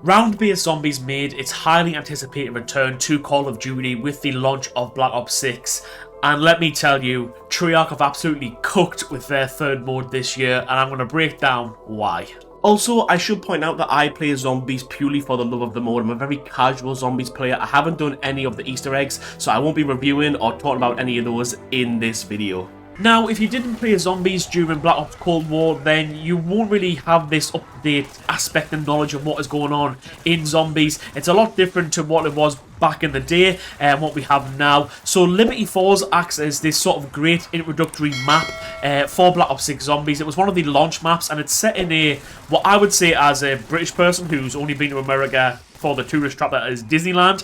Round-based zombies made its highly anticipated return to Call of Duty with the launch of Black Ops 6. And let me tell you, Treyarch have absolutely cooked with their third mode this year, and I'm going to break down why. Also, I should point out that I play zombies purely for the love of the mode. I'm a very casual zombies player. I haven't done any of the Easter eggs, so I won't be reviewing or talking about any of those in this video. Now, if you didn't play zombies during Black Ops Cold War, then you won't really have this up-to-date aspect and knowledge of what is going on in zombies. It's a lot different to what it was back in the day and what we have now. So Liberty Falls acts as this sort of great introductory map for Black Ops 6 Zombies. It was one of the launch maps, and it's set in a, what I would say as a British person who's only been to America for the tourist trap that is Disneyland,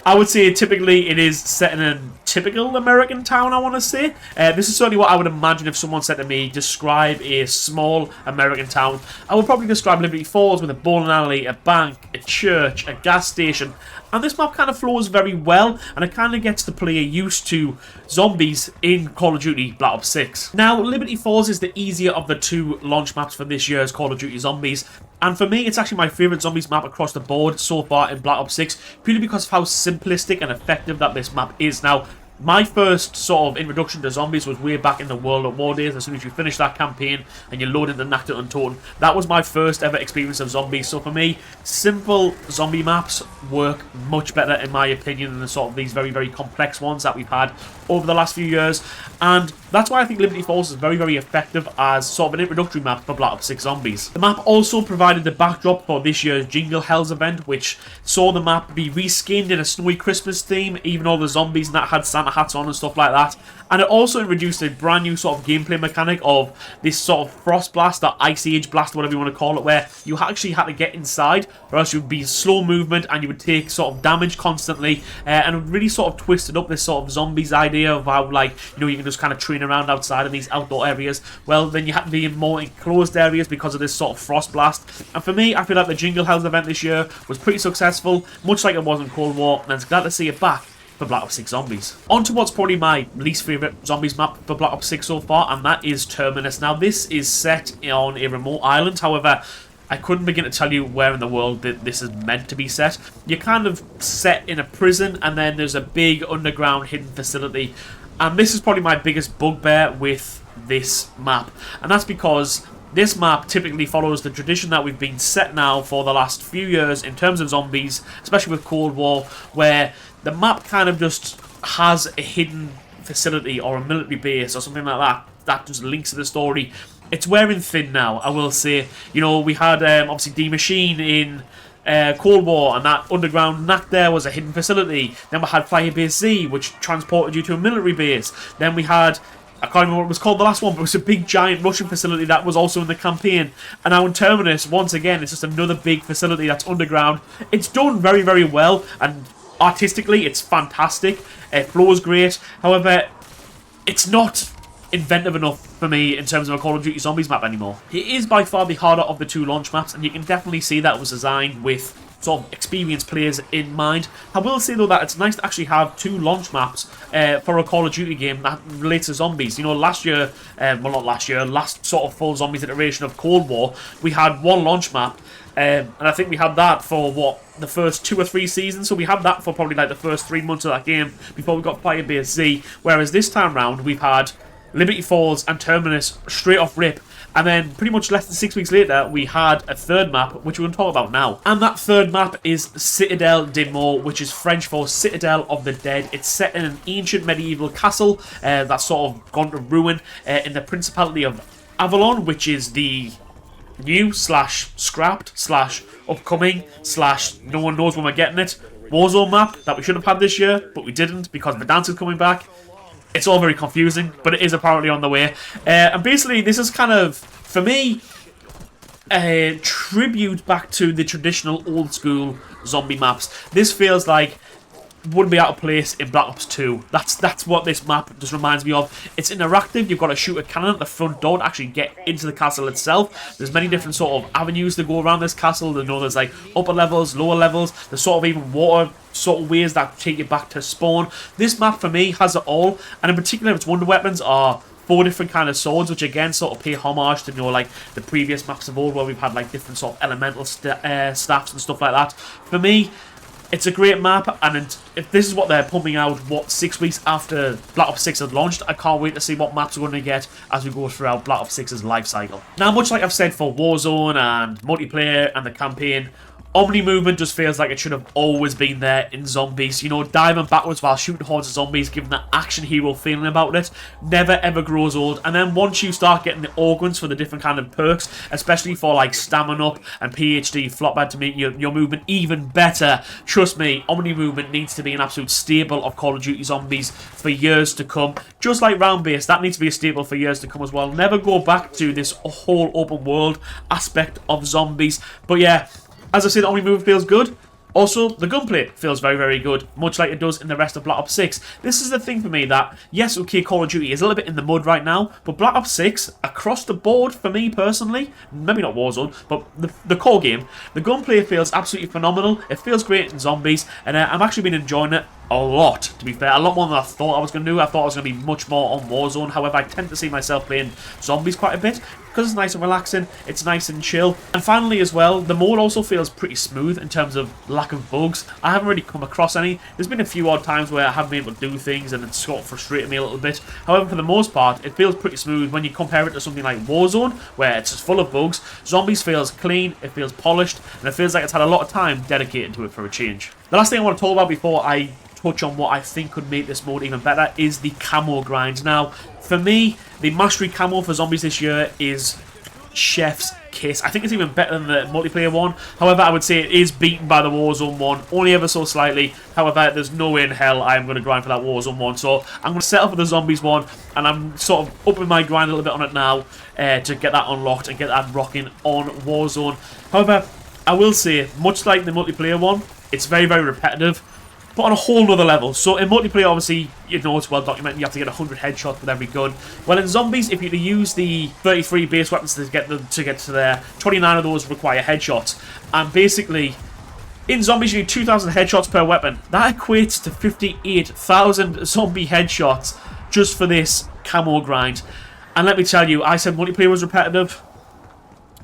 I would say typically it is set in a typical American town, I want to say. This is certainly what I would imagine if someone said to me, describe a small American town. I would probably describe Liberty Falls with a bowling alley, a bank, a church, a gas station. And this map kind of flows very well, and it kind of gets the player used to zombies in Call of Duty Black Ops 6. Now, Liberty Falls is the easier of the two launch maps for this year's Call of Duty Zombies. And for me, it's actually my favourite zombies map across the board so far in Black Ops 6, purely because of how simplistic and effective that this map is. Now, my first sort of introduction to zombies was way back in the World at War days. As soon as you finish that campaign and you load into Nacta Untold, that was my first ever experience of zombies. So for me, simple zombie maps work much better in my opinion than the sort of these very, very complex ones that we've had over the last few years. And that's why I think Liberty Falls is very, very effective as sort of an introductory map for Black Ops 6 Zombies. The map also provided the backdrop for this year's Jingle Hells event, which saw the map be reskinned in a snowy Christmas theme, even all the zombies and that had Santa hats on and stuff like that. And it also introduced a brand new sort of gameplay mechanic of this sort of frost blast, or ice age blast, whatever you want to call it, where you actually had to get inside or else you would be slow movement and you would take sort of damage constantly, and it really sort of twisted up this sort of zombies idea of how, like, you know, you can just kind of train around outside in these outdoor areas. Well, then you had to be in more enclosed areas because of this sort of frost blast. And for me, I feel like the Jingle Hells event this year was pretty successful, much like it was in Cold War, and I'm glad to see it back for Black Ops 6 Zombies. On to what's probably my least favourite zombies map for Black Ops 6 so far, and that is Terminus. Now, this is set on a remote island, however, I couldn't begin to tell you where in the world that this is meant to be set. You're kind of set in a prison, and then there's a big underground hidden facility, and this is probably my biggest bugbear with this map, and that's because this map typically follows the tradition that we've been set now for the last few years in terms of zombies, especially with Cold War, where the map kind of just has a hidden facility or a military base or something like that that just links to the story. It's wearing thin now, I will say. You know, we had obviously D Machine in Cold War, and that underground knack there was a hidden facility. Then we had Firebase Z, which transported you to a military base. Then we had, I can't remember what it was called, the last one, but it was a big giant Russian facility that was also in the campaign. And now in Terminus, once again, it's just another big facility that's underground. It's done very, very well, and artistically, it's fantastic. It flows great. However, it's not inventive enough for me in terms of a Call of Duty Zombies map anymore. It is by far the harder of the two launch maps, and you can definitely see that it was designed with sort of experienced players in mind. I will say though that it's nice to actually have two launch maps for a Call of Duty game that relates to zombies. You know, last year, well not last year, last sort of full zombies iteration of Cold War, we had one launch map, and I think we had that for what, the first 2 or 3 seasons, so we had that for probably like the first 3 months of that game before we got Firebase Z, whereas this time round we've had Liberty Falls and Terminus straight off rip, and then pretty much less than 6 weeks later we had a third map, which we're going to talk about now. And that third map is Citadel de Mo, which is French for Citadel of the Dead. It's set in an ancient medieval castle that's sort of gone to ruin in the Principality of Avalon, which is the new / scrapped / upcoming / no one knows when we're getting it Warzone map that we should have had this year, but we didn't because Verdansk is coming back. It's all very confusing, but it is apparently on the way. And basically, this is kind of, for me, a tribute back to the traditional old school zombie maps. This feels like wouldn't be out of place in Black Ops 2. That's what this map just reminds me of. It's interactive. You've got to shoot a cannon at the front door to actually get into the castle itself. There's many different sort of avenues to go around this castle. You know, there's like upper levels, lower levels. There's sort of even water sort of ways that take you back to spawn. This map for me has it all, and in particular its wonder weapons are 4 different kind of swords, which again sort of pay homage to, you know, like the previous maps of old where we've had like different sort of elemental staffs and stuff like that. For me, it's a great map, and if this is what they're pumping out, 6 weeks after Black Ops 6 has launched, I can't wait to see what maps we're going to get as we go throughout Black Ops 6's life cycle. Now, much like I've said for Warzone and multiplayer and the campaign, Omni Movement just feels like it should have always been there in Zombies. You know, diving backwards while shooting hordes of zombies, giving that action hero feeling about it, never ever grows old. And then once you start getting the augments for the different kind of perks, especially for like Stamina Up and PhD Floppad to make your movement even better, trust me, Omni Movement needs to be an absolute staple of Call of Duty Zombies for years to come. Just like round base, that needs to be a staple for years to come as well. Never go back to this whole open world aspect of Zombies. But yeah, as I said, Omni Movement feels good. Also, the gunplay feels very, very good, much like it does in the rest of Black Ops 6. This is the thing for me that, yes, okay, Call of Duty is a little bit in the mud right now, but Black Ops 6, across the board for me personally, maybe not Warzone, but the core game, the gunplay feels absolutely phenomenal. It feels great in Zombies, and I've actually been enjoying it a lot, to be fair. A lot more than I thought I was going to do. I thought I was going to be much more on Warzone. However, I tend to see myself playing Zombies quite a bit because it's nice and relaxing, it's nice and chill. And finally as well, the mode also feels pretty smooth in terms of lack of bugs. I haven't really come across any. There's been a few odd times where I haven't been able to do things and it's sort of frustrated me a little bit. However, for the most part, it feels pretty smooth when you compare it to something like Warzone, where it's just full of bugs. Zombies feels clean, it feels polished, and it feels like it's had a lot of time dedicated to it for a change. The last thing I want to talk about before I touch on what I think could make this mode even better is the camo grind. Now, for me, the mastery camo for Zombies this year is chef's kiss. I think it's even better than the multiplayer one. However, I would say it is beaten by the Warzone one, only ever so slightly. However, there's no way in hell I'm going to grind for that Warzone one, so I'm going to settle for the Zombies one, and I'm sort of upping my grind a little bit on it now to get that unlocked and get that rocking on Warzone. However, I will say, much like the multiplayer one, it's very, very repetitive, but on a whole nother level. So in multiplayer, obviously, you know it's well documented, you have to get 100 headshots with every gun. Well, in Zombies, if you use the 33 base weapons to get to there, 29 of those require headshots. And basically, in Zombies, you need 2,000 headshots per weapon. That equates to 58,000 zombie headshots just for this camo grind. And let me tell you, I said multiplayer was repetitive.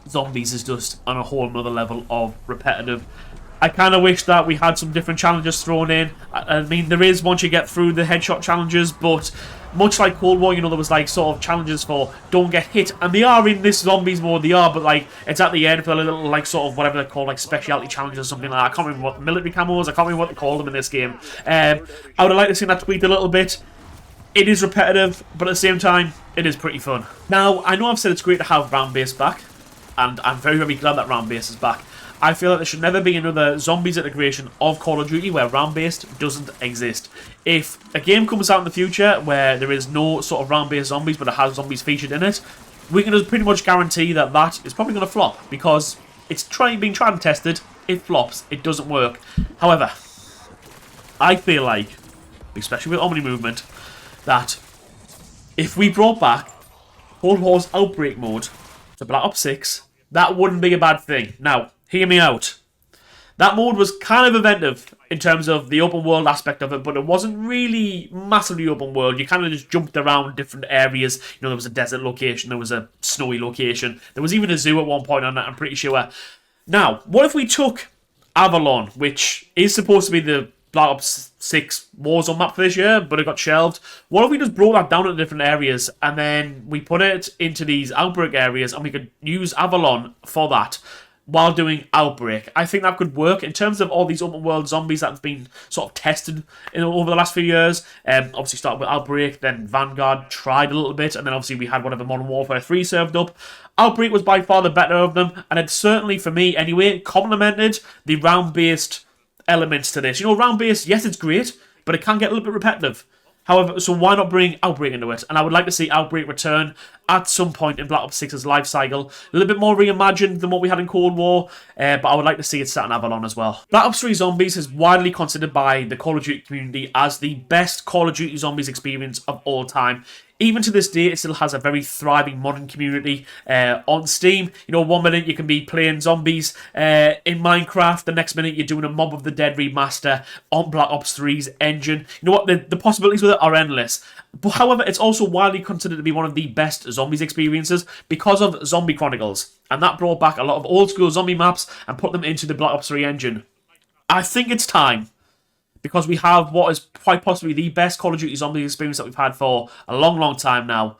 Zombies is just on a whole nother level of repetitive. I kind of wish that we had some different challenges thrown in. I mean, there is once you get through the headshot challenges, but much like Cold War, you know, there was like sort of challenges for don't get hit, and they are in this Zombies mode, they are, but like it's at the end for a little like sort of whatever they're called, like specialty challenges or something like that. I can't remember what military camos, I can't remember what they call them in this game. I would have liked to see that tweaked a little bit. It is repetitive, but at the same time, it is pretty fun. Now, I know I've said it's great to have round base back, and I'm very, very glad that round base is back. I feel that there should never be another Zombies integration of Call of Duty where round-based doesn't exist. If a game comes out in the future where there is no sort of round-based zombies but it has zombies featured in it, we can just pretty much guarantee that that is probably going to flop because it's being tried and tested, it flops, it doesn't work. However, I feel like, especially with Omni Movement, that if we brought back Cold War's Outbreak mode to Black Ops 6, that wouldn't be a bad thing. Now, hear me out. That mode was kind of inventive in terms of the open world aspect of it, but it wasn't really massively open world. You kind of just jumped around different areas. You know, there was a desert location, there was a snowy location, there was even a zoo at one point on that, I'm pretty sure. Now, what if we took Avalon, which is supposed to be the Black Ops 6 Warzone map for this year, but it got shelved. What if we just broke that down into different areas and then we put it into these Outbreak areas and we could use Avalon for that while doing Outbreak? I think that could work in terms of all these open world zombies that have been sort of tested over the last few years. Obviously started with Outbreak, then Vanguard tried a little bit, and then obviously we had whatever Modern Warfare 3 served up. Outbreak was by far the better of them, and it certainly, for me anyway, complemented the round-based elements to this. You know, round-based, yes, it's great, but it can get a little bit repetitive. However, so why not bring Outbreak into it? And I would like to see Outbreak return at some point in Black Ops 6's life cycle. A little bit more reimagined than what we had in Cold War, but I would like to see it set on Avalon as well. Black Ops 3 Zombies is widely considered by the Call of Duty community as the best Call of Duty Zombies experience of all time. even to this day, it still has a very thriving modern community on Steam. You know, 1 minute you can be playing zombies in Minecraft, the next minute you're doing a Mob of the Dead remaster on Black Ops 3's engine. You know what, the possibilities with it are endless. But however, it's also widely considered to be one of the best zombies experiences because of Zombie Chronicles, and that brought back a lot of old school zombie maps and put them into the Black Ops 3 engine. I think it's time, because we have what is quite possibly the best Call of Duty Zombies experience that we've had for a long, long time now.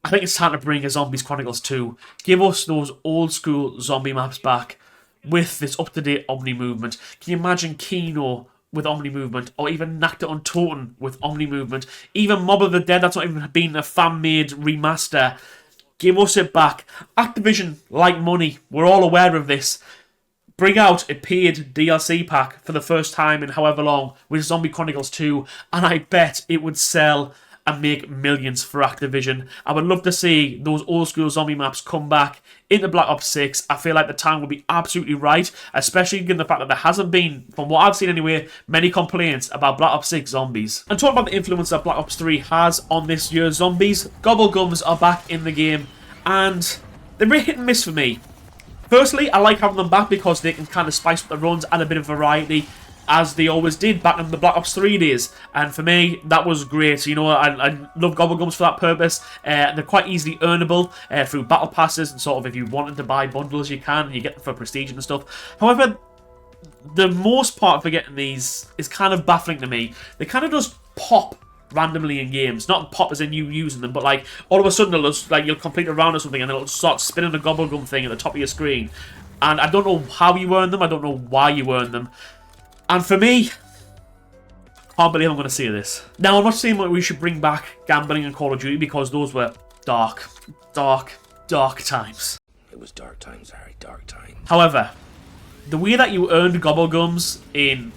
I think it's time to bring a Zombies Chronicles 2. Give us those old school zombie maps back with this up-to-date Omni Movement. Can you imagine Kino with Omni Movement, or even Nakta on Toten with Omni Movement? Even Mob of the Dead, that's not even been a fan-made remaster. Give us it back. Activision like money. We're all aware of this. Bring out a paid DLC pack for the first time in however long with Zombie Chronicles 2, and I bet it would sell and make millions for Activision. I would love to see those old school zombie maps come back into Black Ops 6. I feel like the time will be absolutely right, especially given the fact that there hasn't been, from what I've seen anyway, many complaints about Black Ops 6 zombies. And talking about the influence that Black Ops 3 has on this year's zombies, Gobble Gums are back in the game, and they're really hit and miss for me. Firstly, I like having them back because they can kind of spice up the runs, add a bit of variety, as they always did back in the Black Ops 3 days. And for me, that was great. You know, I love Gobble Gums for that purpose. They're quite easily earnable through battle passes, and sort of if you wanted to buy bundles, you can, and you get them for prestige and stuff. However, the most part for getting these is kind of baffling to me. They kind of just pop randomly in games. Not pop as in you using them, but like all of a sudden it'll just, like, you'll complete a round or something and it'll start spinning a Gobble Gum thing at the top of your screen. And I don't know how you earn them, I don't know why you earn them. And for me, can't believe I'm going to see this. Now, I'm not saying that we should bring back gambling in Call of Duty, because those were dark, dark, dark times. It was dark times, Harry, dark times. However, the way that you earned Gobble Gums in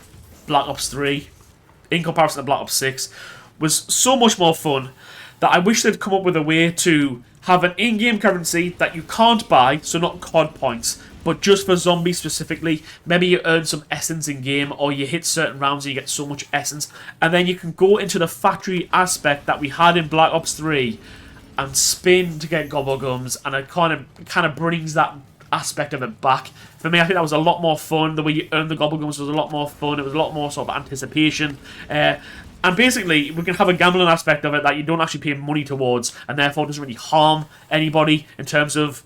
Black Ops 3, in comparison to Black Ops 6, was so much more fun that I wish they'd come up with a way to have an in-game currency that you can't buy, so not COD points, but just for zombies specifically. Maybe you earn some essence in-game, or you hit certain rounds and you get so much essence, and then you can go into the factory aspect that we had in Black Ops 3 and spin to get Gobble Gums, and it kind of brings that aspect of it back. For me, I think that was a lot more fun. The way you earned the Gobble Gums was a lot more fun. It was a lot more sort of anticipation. And basically, we can have a gambling aspect of it that you don't actually pay money towards, and therefore doesn't really harm anybody in terms of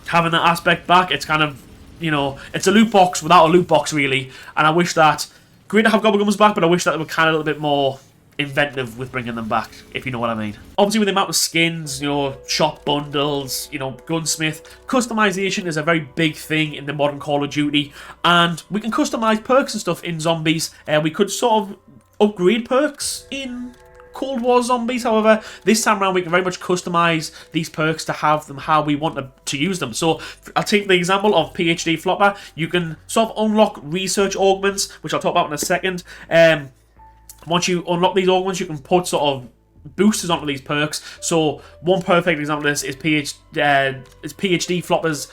having that aspect back. It's kind of, you know, it's a loot box without a loot box, really. And I wish that, great to have Gobble Gums back, but I wish that they were kind of a little bit more inventive with bringing them back, if you know what I mean. Obviously, with the amount of skins, you know, shop bundles, you know, Gunsmith, customization is a very big thing in the modern Call of Duty, and we can customize perks and stuff in zombies. We could sort of upgrade perks in Cold War Zombies. However, this time around we can very much customize these perks to have them how we want to use them. So I'll take the example of PhD Flopper. You can sort of unlock research augments, which I'll talk about in a second. Once you unlock these augments, you can put sort of boosters onto these perks. So one perfect example of this is PhD Flopper's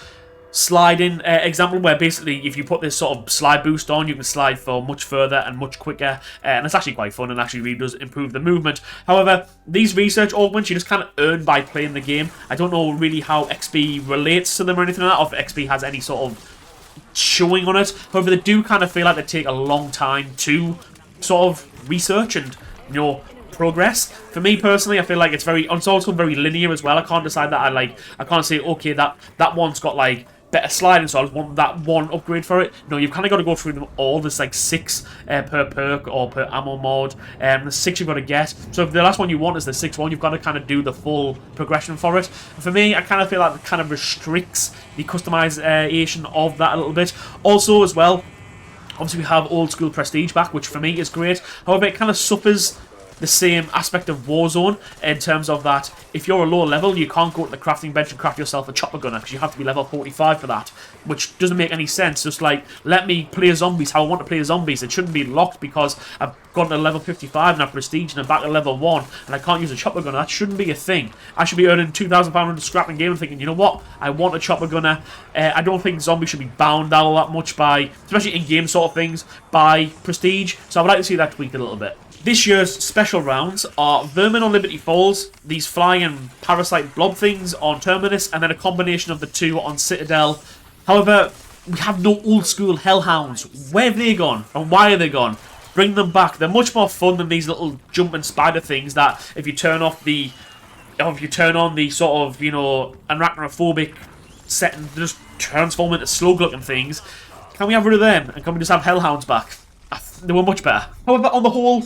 sliding example, where basically if you put this sort of slide boost on, you can slide for much further and much quicker, and it's actually quite fun and actually really does improve the movement. However, these research augments you just kind of earn by playing the game. I don't know really how XP relates to them or anything like that, or if XP has any sort of showing on it. However, they do kind of feel like they take a long time to sort of research and, you know, progress. For me personally, I feel like it's also very linear as well. I can't decide that I can't say, okay, that one's got like better sliding, so I want that one upgrade for it. No, you've kind of got to go through them all. There's like 6 per perk or per ammo mod. The 6 you've got to get. So if the last one you want is the 6th one, you've got to kind of do the full progression for it. And for me, I kind of feel like it kind of restricts the customization of that a little bit. Also, as well, obviously we have old school prestige back, which for me is great. However, it kind of suffers the same aspect of Warzone in terms of that if you're a lower level, you can't go to the crafting bench and craft yourself a chopper gunner because you have to be level 45 for that, which doesn't make any sense. Just like, let me play zombies how I want to play zombies. It shouldn't be locked because I've gotten to level 55 and I've prestige and I'm back to level 1 and I can't use a chopper gunner. That shouldn't be a thing. I should be earning £2,500 scrap in game and thinking, you know what, I want a chopper gunner. I don't think zombies should be bound all that much by, especially in game sort of things, by prestige. So I would like to see that tweaked a little bit. This year's special rounds are Vermin on Liberty Falls, these flying and parasite blob things on Terminus, and then a combination of the two on Citadel. However, we have no old school Hellhounds. Where have they gone? And why are they gone? Bring them back. They're much more fun than these little jumping spider things that if you turn on the sort of, you know, arachnophobic setting, they just transform into slug looking things. Can we have rid of them? And can we just have Hellhounds back? They were much better. However, on the whole,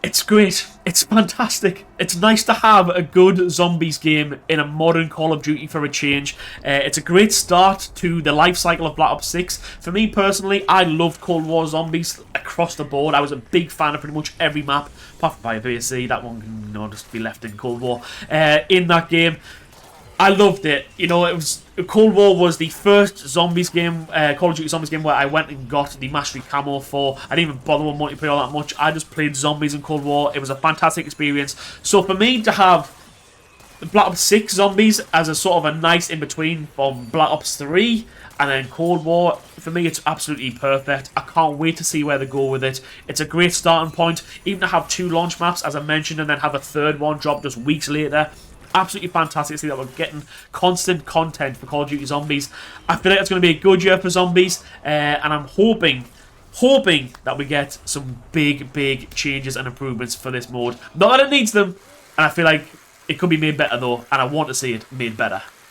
it's great. It's fantastic. It's nice to have a good zombies game in a modern Call of Duty for a change. It's a great start to the life cycle of Black Ops 6. For me personally, I loved Cold War zombies across the board. I was a big fan of pretty much every map, apart from BioBC. That one can, you know, just be left in Cold War. In that game, I loved it. You know, it was Cold War was the first zombies game, Call of Duty zombies game where I went and got the mastery camo for. I didn't even bother with multiplayer all that much. I just played zombies in Cold War. It was a fantastic experience. So for me to have Black Ops 6 zombies as a sort of a nice in between from Black Ops 3 and then Cold War, for me it's absolutely perfect. I can't wait to see where they go with it. It's a great starting point. Even to have 2 launch maps, as I mentioned, and then have a third one drop just weeks later. Absolutely fantastic to see that we're getting constant content for Call of Duty Zombies. I feel like it's going to be a good year for zombies, and I'm hoping that we get some big changes and improvements for this mode. Not that it needs them, and I feel like it could be made better though, and I want to see it made better.